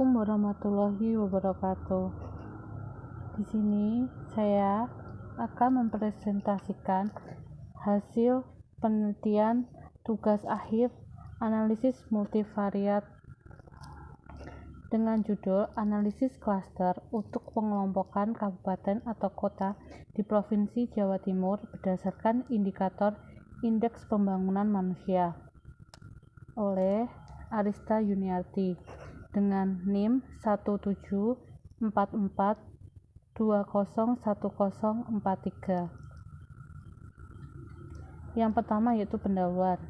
Assalamualaikum warahmatullahi wabarakatuh. Di sini saya akan mempresentasikan hasil penelitian tugas akhir analisis multivariat dengan judul Analisis Klaster untuk Pengelompokan Kabupaten atau Kota di Provinsi Jawa Timur berdasarkan indikator Indeks Pembangunan Manusia oleh Arista Yuniarti dengan NIM 1744201043. Yang pertama yaitu pendahuluan.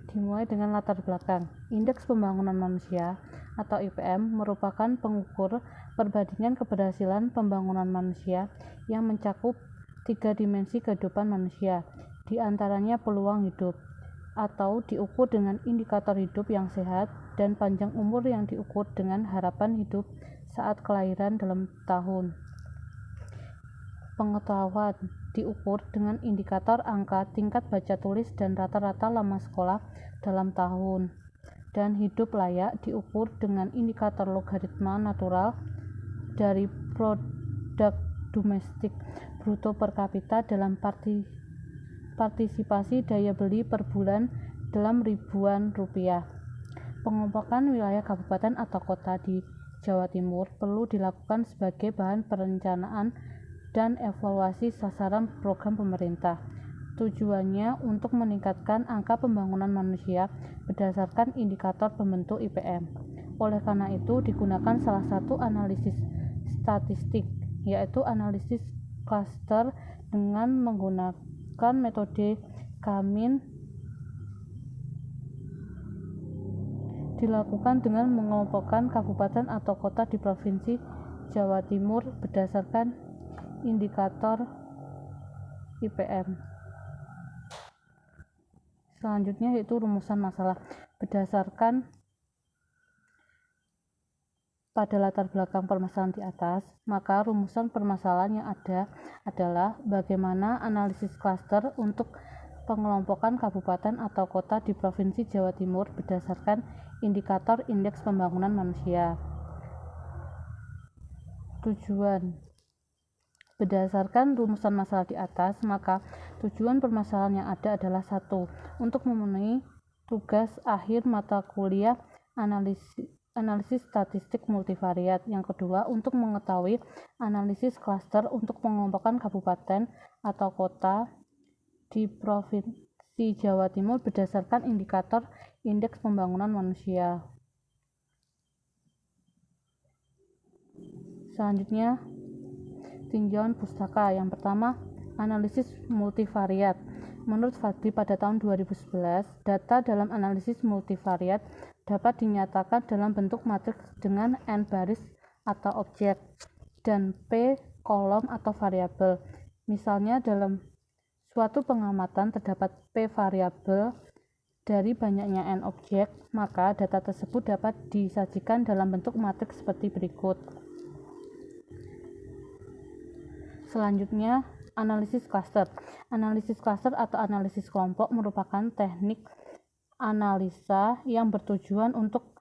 Dimulai dengan latar belakang. Indeks Pembangunan Manusia atau IPM merupakan pengukur perbandingan keberhasilan pembangunan manusia yang mencakup 3 dimensi kehidupan manusia, di antaranya peluang hidup, atau diukur dengan indikator hidup yang sehat, dan panjang umur yang diukur dengan harapan hidup saat kelahiran dalam tahun. Pengetahuan diukur dengan indikator angka tingkat baca tulis dan rata-rata lama sekolah dalam tahun. Dan hidup layak diukur dengan indikator logaritma natural dari produk domestik bruto per kapita dalam partisipasi daya beli per bulan dalam ribuan rupiah. Pengelompokan wilayah kabupaten atau kota di Jawa Timur perlu dilakukan sebagai bahan perencanaan dan evaluasi sasaran program pemerintah. Tujuannya untuk meningkatkan angka pembangunan manusia berdasarkan indikator pembentuk IPM. Oleh karena itu, digunakan salah satu analisis statistik, yaitu analisis klaster dengan menggunakan metode Kamin. Dilakukan dengan mengelompokkan kabupaten atau kota di Provinsi Jawa Timur berdasarkan indikator IPM. Selanjutnya yaitu rumusan masalah. Berdasarkan pada latar belakang permasalahan di atas, maka rumusan permasalahan yang ada adalah bagaimana analisis klaster untuk pengelompokan kabupaten atau kota di Provinsi Jawa Timur berdasarkan indikator Indeks Pembangunan Manusia. Tujuan. Berdasarkan rumusan masalah di atas, maka tujuan permasalahan yang ada adalah 1. Untuk memenuhi tugas akhir mata kuliah analisis statistik multivariat. Yang kedua, untuk mengetahui analisis klaster untuk pengelompokan kabupaten atau kota di Provinsi Jawa Timur berdasarkan indikator Indeks Pembangunan Manusia. Selanjutnya, tinjauan pustaka. Yang pertama, analisis multivariat. Menurut Fadli pada tahun 2011, data dalam analisis multivariat dapat dinyatakan dalam bentuk matriks dengan N baris atau objek dan P kolom atau variabel. Misalnya dalam suatu pengamatan terdapat P variabel dari banyaknya N objek, maka data tersebut dapat disajikan dalam bentuk matriks seperti berikut. Selanjutnya, analisis klaster. Analisis klaster atau analisis kelompok merupakan teknik analisa yang bertujuan untuk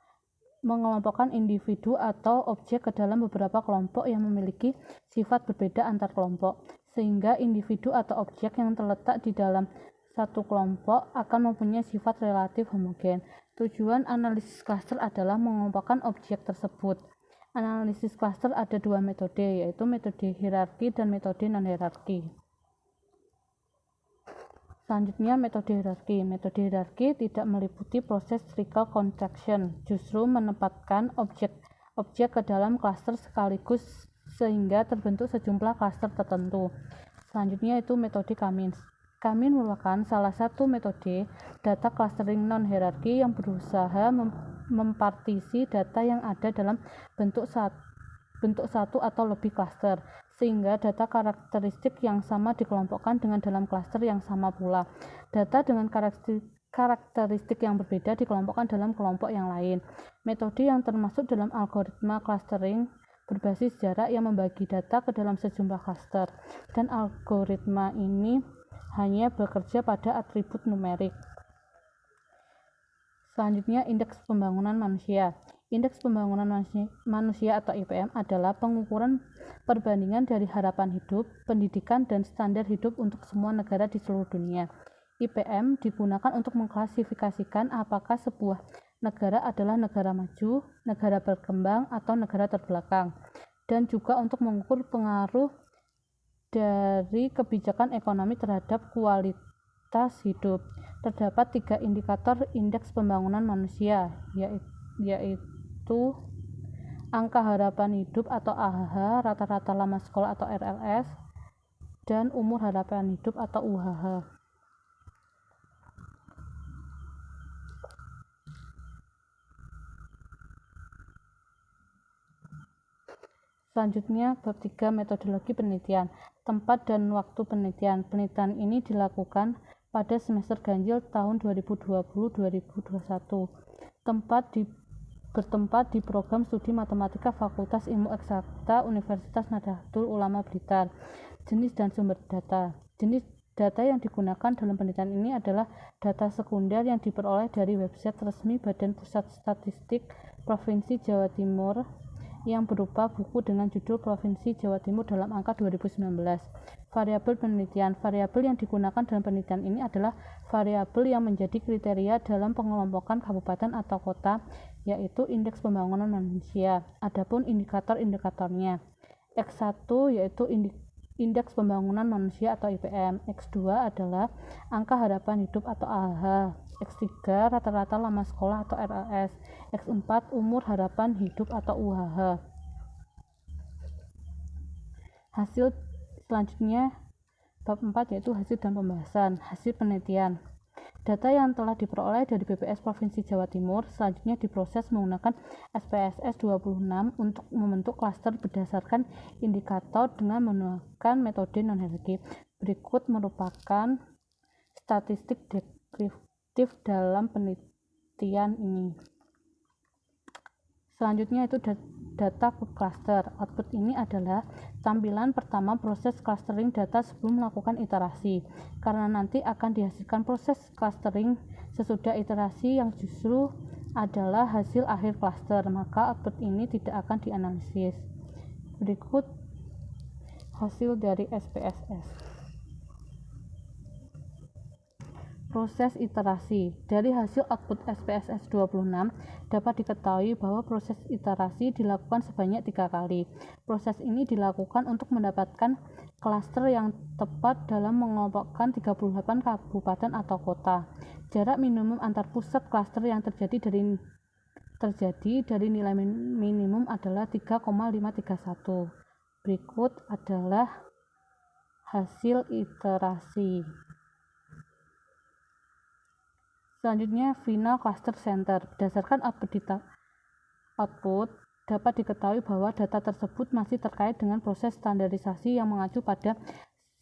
mengelompokkan individu atau objek ke dalam beberapa kelompok yang memiliki sifat berbeda antar kelompok, sehingga individu atau objek yang terletak di dalam satu kelompok akan mempunyai sifat relatif homogen. Tujuan analisis klaster adalah mengelompokkan objek tersebut. Analisis klaster ada 2 metode, yaitu metode hierarki dan metode non-hierarki. Selanjutnya, metode hierarki. Metode hierarki tidak meliputi proses trickle contraction, justru menempatkan objek ke dalam klaster sekaligus sehingga terbentuk sejumlah klaster tertentu. Selanjutnya itu metode Kamin. Kamin merupakan salah satu metode data clustering non-hierarki yang berusaha mempartisi data yang ada dalam bentuk satu atau lebih klaster, sehingga data karakteristik yang sama dikelompokkan dengan dalam klaster yang sama pula. Data dengan karakteristik yang berbeda dikelompokkan dalam kelompok yang lain. Metode yang termasuk dalam algoritma clustering berbasis jarak yang membagi data ke dalam sejumlah klaster, dan algoritma ini hanya bekerja pada atribut numerik. Selanjutnya, Indeks Pembangunan Manusia. Indeks Pembangunan Manusia atau IPM adalah pengukuran perbandingan dari harapan hidup, pendidikan, dan standar hidup untuk semua negara di seluruh dunia. IPM digunakan untuk mengklasifikasikan apakah sebuah negara adalah negara maju, negara berkembang, atau negara terbelakang, dan juga untuk mengukur pengaruh dari kebijakan ekonomi terhadap kualitas hidup. Terdapat 3 indikator indeks pembangunan manusia, yaitu angka harapan hidup atau AHH, rata-rata lama sekolah atau RLS, dan umur harapan hidup atau UHH. Selanjutnya, bab 3 metodologi penelitian. Tempat dan waktu penelitian. Penelitian ini dilakukan pada semester ganjil tahun 2020-2021. Bertempat di program studi matematika Fakultas Ilmu Eksakta Universitas Nahdlatul Ulama Blitar. Jenis dan sumber data. Jenis data yang digunakan dalam penelitian ini adalah data sekunder yang diperoleh dari website resmi Badan Pusat Statistik Provinsi Jawa Timur yang berupa buku dengan judul Provinsi Jawa Timur dalam angka 2019. Variabel penelitian. Variabel yang digunakan dalam penelitian ini adalah variabel yang menjadi kriteria dalam pengelompokan kabupaten atau kota, yaitu indeks pembangunan manusia. Adapun indikator-indikatornya. X1 yaitu indeks pembangunan manusia atau IPM. X2 adalah angka harapan hidup atau AHH. X3 rata-rata lama sekolah atau RLS. X4 umur harapan hidup atau UHH. Hasil selanjutnya bab 4 yaitu hasil dan pembahasan. Hasil penelitian. Data yang telah diperoleh dari BPS Provinsi Jawa Timur selanjutnya diproses menggunakan SPSS 26 untuk membentuk klaster berdasarkan indikator dengan menggunakan metode non-hierarki. Berikut merupakan statistik deskriptif dalam penelitian ini. Selanjutnya itu data cluster. Output ini adalah tampilan pertama proses clustering data sebelum melakukan iterasi, karena nanti akan dihasilkan proses clustering sesudah iterasi yang justru adalah hasil akhir cluster, maka output ini tidak akan dianalisis. Berikut hasil dari SPSS. Proses iterasi. Dari hasil output SPSS 26 dapat diketahui bahwa proses iterasi dilakukan sebanyak 3 kali. Proses ini dilakukan untuk mendapatkan klaster yang tepat dalam mengelompokkan 38 kabupaten atau kota. Jarak minimum antar pusat klaster yang terjadi dari nilai minimum adalah 3,531. Berikut adalah hasil iterasi. Selanjutnya, final cluster center. Berdasarkan output dapat diketahui bahwa data tersebut masih terkait dengan proses standarisasi yang mengacu pada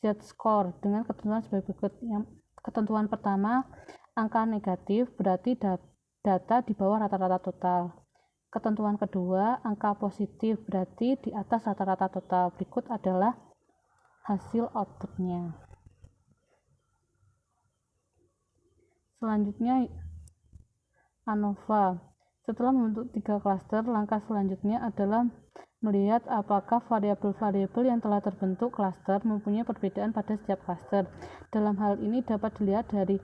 Z-score dengan ketentuan sebagai berikut. Ketentuan pertama, angka negatif berarti data di bawah rata-rata total. Ketentuan kedua, angka positif berarti di atas rata-rata total. Berikut adalah hasil outputnya. Selanjutnya, ANOVA. Setelah membentuk 3 klaster, langkah selanjutnya adalah melihat apakah variabel-variabel yang telah terbentuk klaster mempunyai perbedaan pada setiap klaster. Dalam hal ini dapat dilihat dari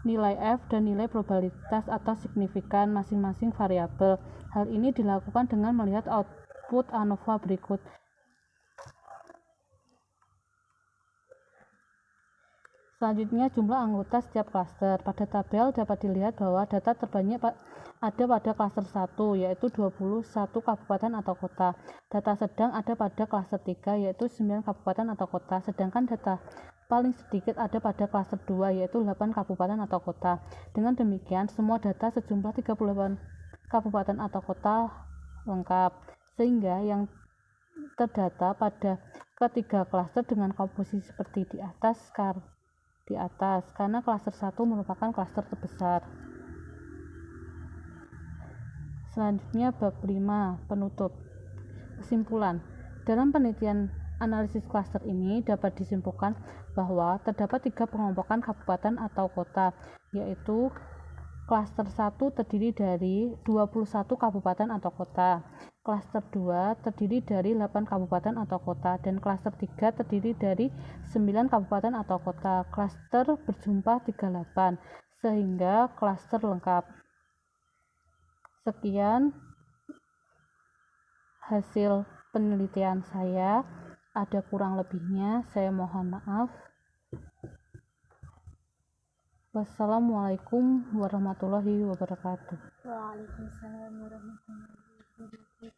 nilai F dan nilai probabilitas atau signifikan masing-masing variabel. Hal ini dilakukan dengan melihat output ANOVA berikut. Selanjutnya, jumlah anggota setiap klaster. Pada tabel dapat dilihat bahwa data terbanyak ada pada klaster 1, yaitu 21 kabupaten atau kota. Data sedang ada pada klaster 3, yaitu 9 kabupaten atau kota. Sedangkan data paling sedikit ada pada klaster 2, yaitu 8 kabupaten atau kota. Dengan demikian, semua data sejumlah 38 kabupaten atau kota lengkap, sehingga yang terdata pada ketiga klaster dengan komposisi seperti di atas, karena klaster 1 merupakan klaster terbesar. Selanjutnya bab 5, penutup. Kesimpulan. Dalam penelitian analisis klaster ini dapat disimpulkan bahwa terdapat 3 pengelompokan kabupaten atau kota, yaitu Klaster 1 terdiri dari 21 kabupaten atau kota. Klaster 2 terdiri dari 8 kabupaten atau kota, dan klaster 3 terdiri dari 9 kabupaten atau kota. Klaster berjumlah 38, sehingga klaster lengkap. Sekian hasil penelitian saya. Ada kurang lebihnya, saya mohon maaf. Wassalamualaikum warahmatullahi wabarakatuh. Waalaikumsalam warahmatullahi wabarakatuh.